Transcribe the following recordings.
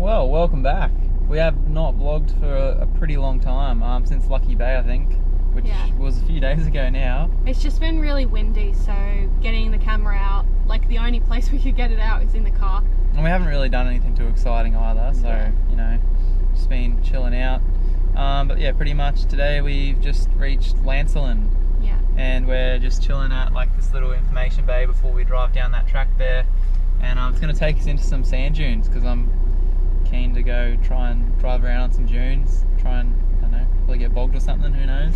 Well, welcome back. We have not vlogged for a pretty long time, since Lucky Bay, I think, which was a few days ago now. It's just been really windy, so getting the camera out, like the only place we could get it out is in the car. And we haven't really done anything too exciting either, so, you know, just been chilling out. But yeah, pretty much today we've just reached Lancelin. Yeah. And we're just chilling at like this little information bay before we drive down that track there. And it's going to take us into some sand dunes because I'm keen to go try and drive around on some dunes. Try and, I don't know, probably get bogged or something, who knows.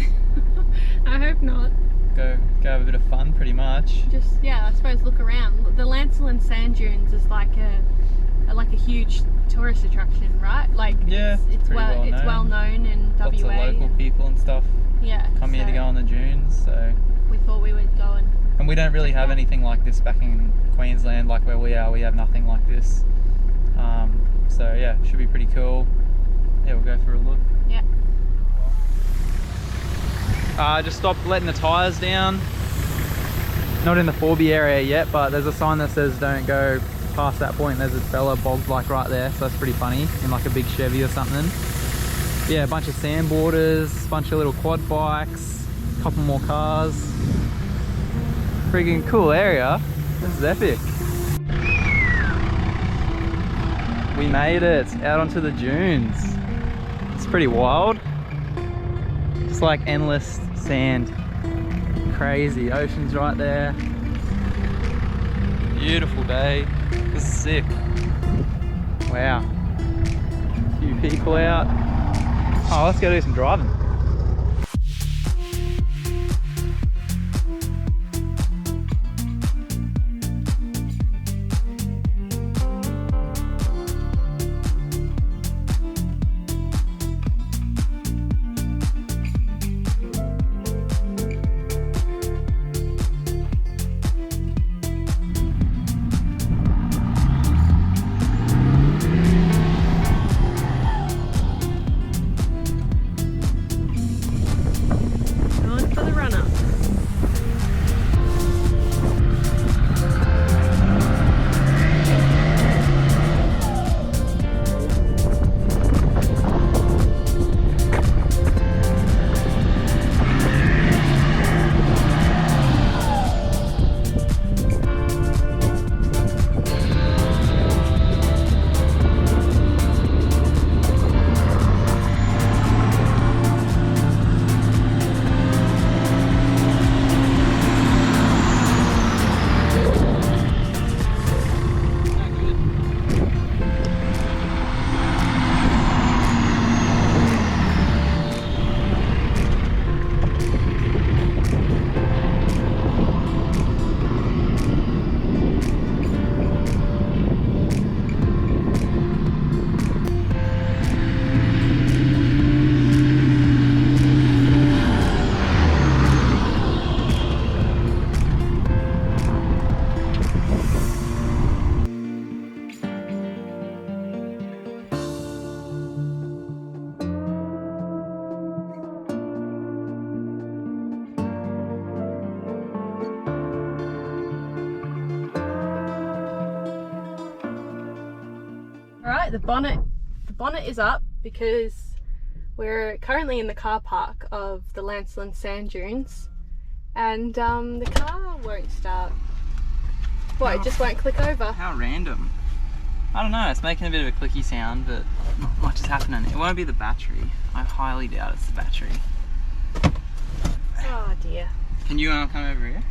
I hope not. Go have a bit of fun pretty much. Just, yeah, I suppose look around. The Lancelin sand dunes is like a huge tourist attraction, right? Like, yeah, it's well known in WA. Lots of local people and stuff come here to go on the dunes, so we thought we would go and we don't really have anything like this back in Queensland, like where we are. We have nothing like this, so yeah, should be pretty cool. Yeah, we'll go for a look. Yeah. Just stopped letting the tyres down. Not in the 4B area yet, but there's a sign that says don't go past that point. There's a fella bogged like right there, so that's pretty funny, in like a big Chevy or something. Yeah, a bunch of sandboarders, a bunch of little quad bikes, a couple more cars. Freaking cool area. This is epic. We made it out onto the dunes. It's pretty wild. It's like endless sand. Crazy. Ocean's right there. Beautiful day. This is sick. Wow. A few people out. Oh, let's go do some driving. Alright, the bonnet is up because we're currently in the car park of the Lancelin sand dunes, and the car won't start. What, it just won't click over? How random. I don't know, it's making a bit of a clicky sound, but not much is happening. It won't be the battery. I highly doubt it's the battery. Oh dear. Can you come over here?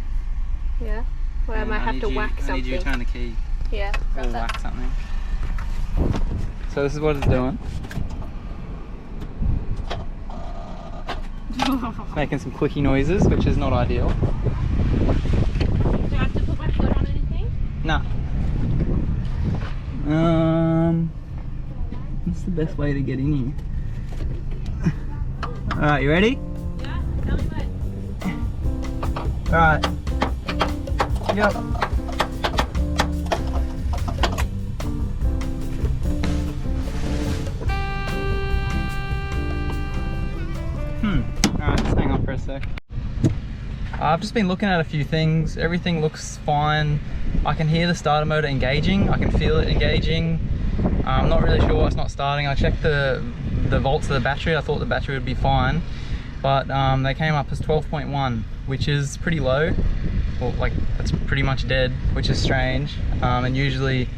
Yeah. Well, I might have to whack something. I need you to turn the key. Yeah, or whack something. So this is what it's doing. It's making some clicky noises, which is not ideal. Do I have to put my foot on anything? Nah. What's the best way to get in here? Alright, you ready? Yeah, tell me when. Alright. Yep. Alright, just hang on for a sec. I've just been looking at a few things. Everything looks fine. I can hear the starter motor engaging. I can feel it engaging. I'm not really sure why it's not starting. I checked the volts of the battery. I thought the battery would be fine, but they came up as 12.1, which is pretty low. Well, like, it's pretty much dead, which is strange. And usually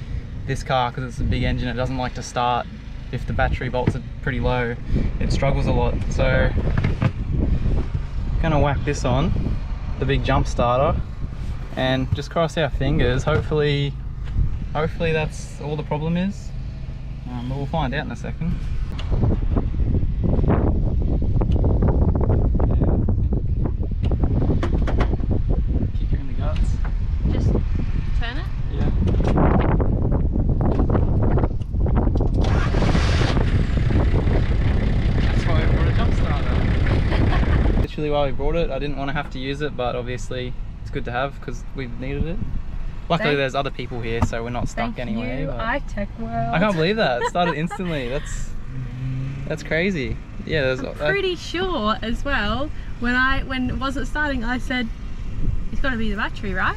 this car, because it's a big engine, it doesn't like to start if the battery volts are pretty low. It struggles a lot. So gonna whack this on, the big jump starter, and just cross our fingers. Hopefully that's all the problem is. But we'll find out in a second. Kick her in the guts. Just turn it? Yeah. That's why we brought a jump starter. Literally why we brought it. I didn't want to have to use it, but obviously it's good to have because we've needed it. Luckily there's other people here, so we're not stuck anyway. Thank you, iTech World. I can't believe that. It started instantly. That's crazy. Yeah, there's. I'm pretty sure as well. When it wasn't starting, I said, "It's got to be the battery, right?"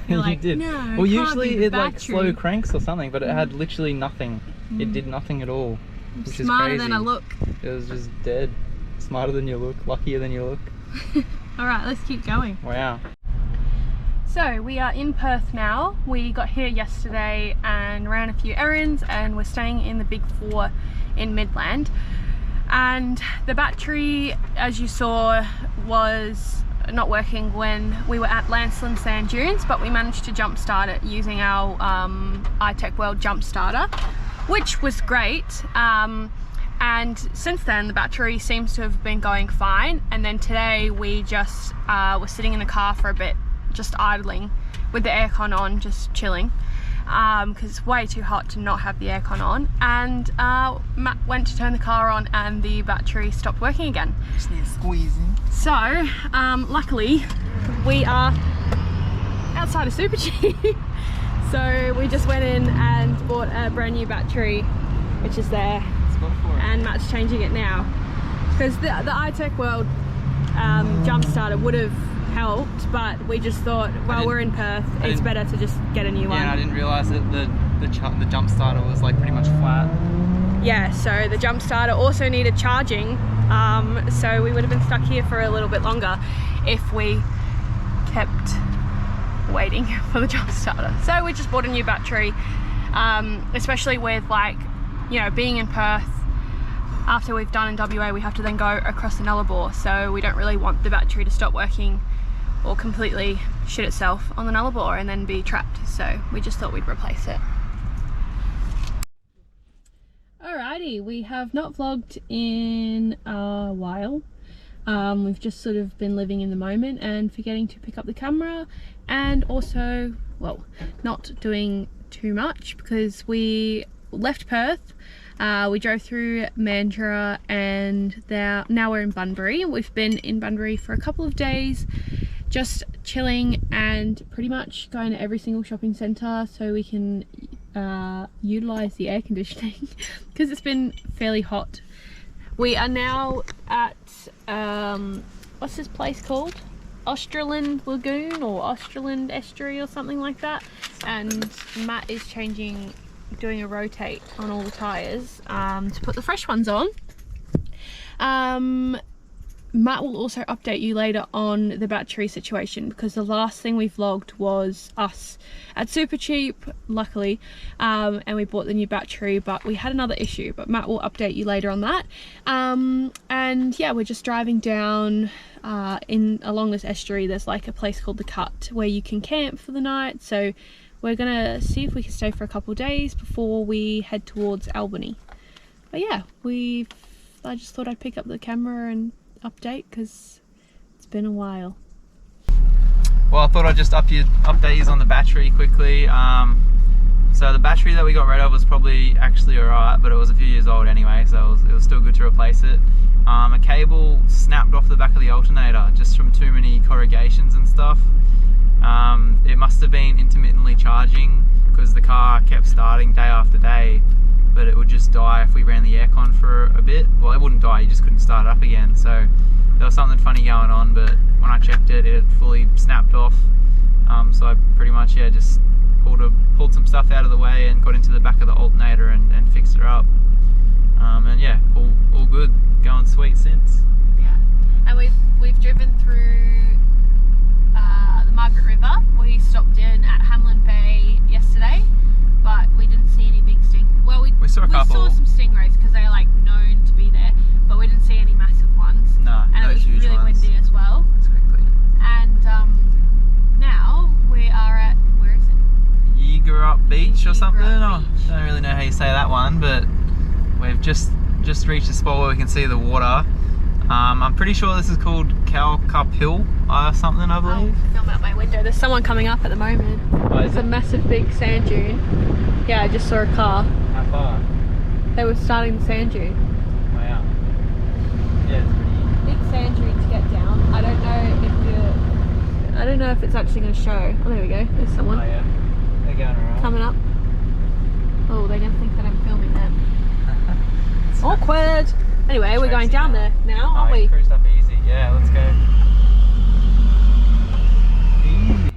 You like, did. No, well, usually it battery. like slow cranks or something, but it had literally nothing. It did nothing at all, which is Smarter crazy. than I look. It was just dead. Smarter than you look. Luckier than you look. All right, let's keep going. Wow. So we are in Perth now. We got here yesterday and ran a few errands, and we're staying in the Big Four in Midland. And the battery, as you saw, was not working when we were at Lancelin sand dunes, but we managed to jump start it using our iTech World jump starter, which was great. And since then the battery seems to have been going fine. And then today we just were sitting in the car for a bit, just idling with the aircon on, just chilling, because it's way too hot to not have the aircon on. And Matt went to turn the car on and the battery stopped working again. Just need squeezing. So luckily we are outside of SUBSRCIBE. So we just went in and bought a brand new battery, which is there, and Matt's changing it now, because the iTech World jump starter would have helped, but we just thought, well, we're in Perth, it's better to just get a new one. Yeah, and I didn't realise that the jump starter was like pretty much flat. Yeah, so the jump starter also needed charging, so we would have been stuck here for a little bit longer if we kept waiting for the jump starter. So we just bought a new battery, especially with, like, you know, being in Perth. After we've done in WA, we have to then go across the Nullarbor, so we don't really want the battery to stop working or completely shit itself on the Nullarbor and then be trapped, so we just thought we'd replace it. Alrighty, we have not vlogged in a while. We've just sort of been living in the moment and forgetting to pick up the camera, and also, well, not doing too much because we left Perth. We drove through Mandurah and now we're in Bunbury. We've been in Bunbury for a couple of days, just chilling and pretty much going to every single shopping centre so we can utilise the air conditioning because it's been fairly hot. We are now at, what's this place called? Australind Lagoon or Australind Estuary or something like that, and Matt is doing a rotate on all the tyres to put the fresh ones on. Matt will also update you later on the battery situation, because the last thing we vlogged was us at SUBSRCIBE, luckily, and we bought the new battery, but we had another issue, but Matt will update you later on that. And yeah, we're just driving down along this estuary. There's like a place called the Cut where you can camp for the night, so we're gonna see if we can stay for a couple of days before we head towards Albany. But yeah, I just thought I'd pick up the camera and update because it's been a while. Well, I thought I'd just update you on the battery quickly. So the battery that we got rid of was probably actually alright, but it was a few years old anyway, so it was still good to replace it. A cable snapped off the back of the alternator just from too many corrugations and stuff. It must have been intermittently charging because the car kept starting day after day, but it would just die if we ran the aircon for a bit. Well, it wouldn't die, you just couldn't start it up again. So there was something funny going on, but when I checked it, it had fully snapped off. So I pretty much, yeah, just pulled some stuff out of the way and got into the back of the alternator and fixed her up. And yeah, all good, going sweet since. Yeah, and we've driven through the Margaret River. We stopped in at Hamlin Bay yesterday, but we didn't see any big well, we saw a couple. We saw some stingrays because they're like known to be there, but we didn't see any massive ones. No, and no it was huge really ones. windy as well. Quickly. And now we are at, where is it? Cowaramup Beach or something. Cowaramup Beach. I don't really know how you say that one, but we've just reached a spot where we can see the water. I'm pretty sure this is called Cowaramup Hill or something, I believe. I'll film out my window. There's someone coming up at the moment. Oh, It's a massive big sand dune. Yeah, I just saw a car. How far? They were starting the sand dune. Wow. Yeah, it's pretty. Big sand dune to get down. I don't know if it's actually going to show. Oh, there we go. There's someone. Oh yeah. They're going alright. Coming up. Oh, they're going to think that I'm filming them. Awkward. Anyway, we're going down there now, aren't we? Cruised up easy. Yeah, let's go. Easy.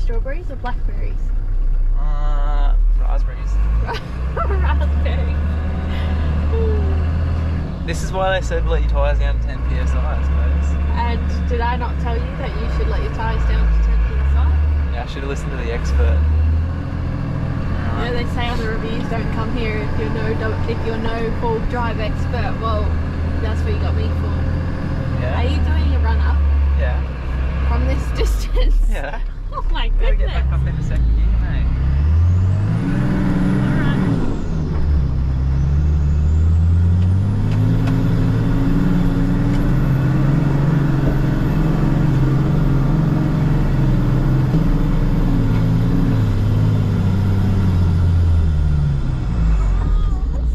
Strawberries or blackberries? Raspberries. Raspberries. This is why they said let your tyres down to 10 psi, I suppose. And did I not tell you that you should let your tyres down to 10 psi? Yeah, I should have listened to the expert. Yeah, they say on the reviews, don't come here if you're no full drive expert. Well, that's what you got me for. Yeah. Are you doing a run up? Yeah. From this distance? Yeah. Oh my Gotta goodness. get back up in the second gear, mate.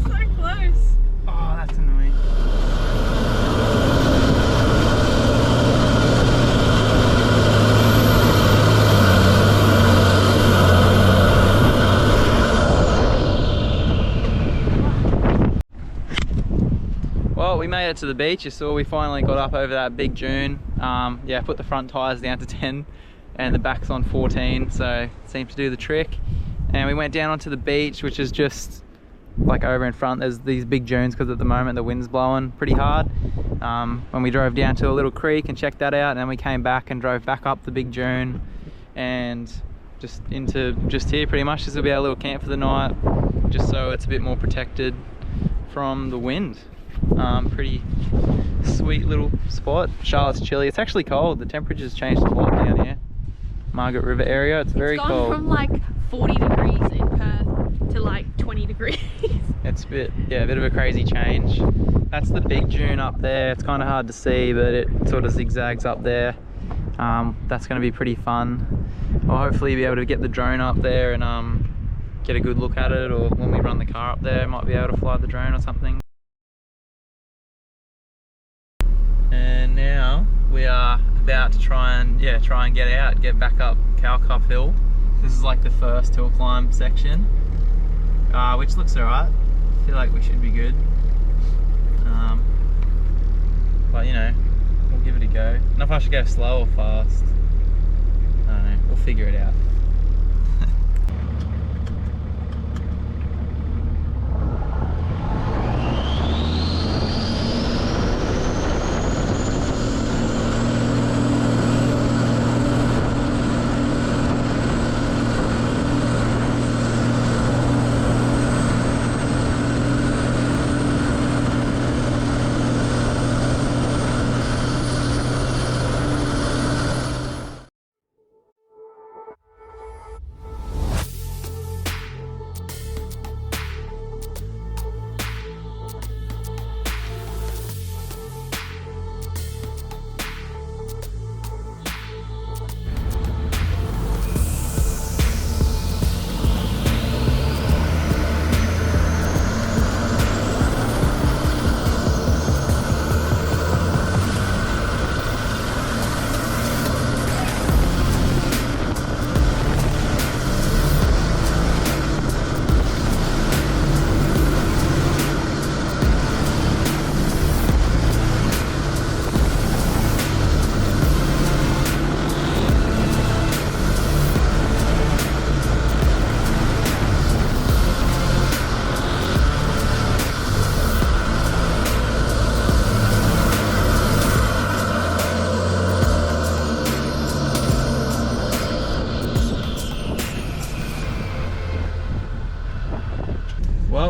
So close. Oh, that's annoying. Well, we made it to the beach. You saw we finally got up over that big dune. Yeah, put the front tyres down to 10 and the back's on 14, so it seemed to do the trick. And we went down onto the beach, which is just like over in front. There's these big dunes because at the moment the wind's blowing pretty hard. When we drove down to a little creek and checked that out, and then we came back and drove back up the big dune and just here pretty much. This will be our little camp for the night, just so it's a bit more protected from the wind. Pretty sweet little spot. Charlotte's chilly. It's actually cold. The temperature's changed a lot down here. Margaret River area. It's very cold. It's gone from like 40 degrees in Perth to like 20 degrees. It's a bit of a crazy change. That's the big dune up there. It's kind of hard to see, but it sort of zigzags up there. That's going to be pretty fun. I'll hopefully be able to get the drone up there and get a good look at it, or when we run the car up there, might be able to fly the drone or something. And now we are about to try and get back up Cowaramup Hill. This is like the first hill climb section, which looks alright. I feel like we should be good. But you know, we'll give it a go. I don't know if I should go slow or fast. I don't know, we'll figure it out.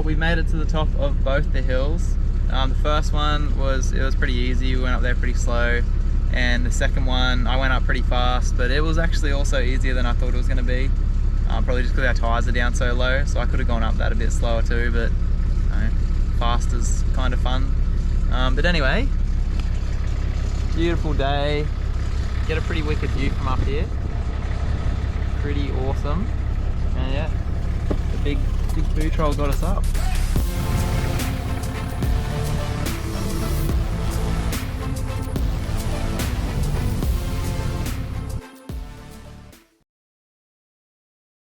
Well, we made it to the top of both the hills. The first one was pretty easy. We went up there pretty slow, and the second one I went up pretty fast, but it was actually also easier than I thought it was going to be. Probably just because our tyres are down so low, so I could have gone up that a bit slower too, but you know, fast is kind of fun. But anyway, beautiful day. Get a pretty wicked view from up here. Pretty awesome. And yeah, the big boot troll got us up.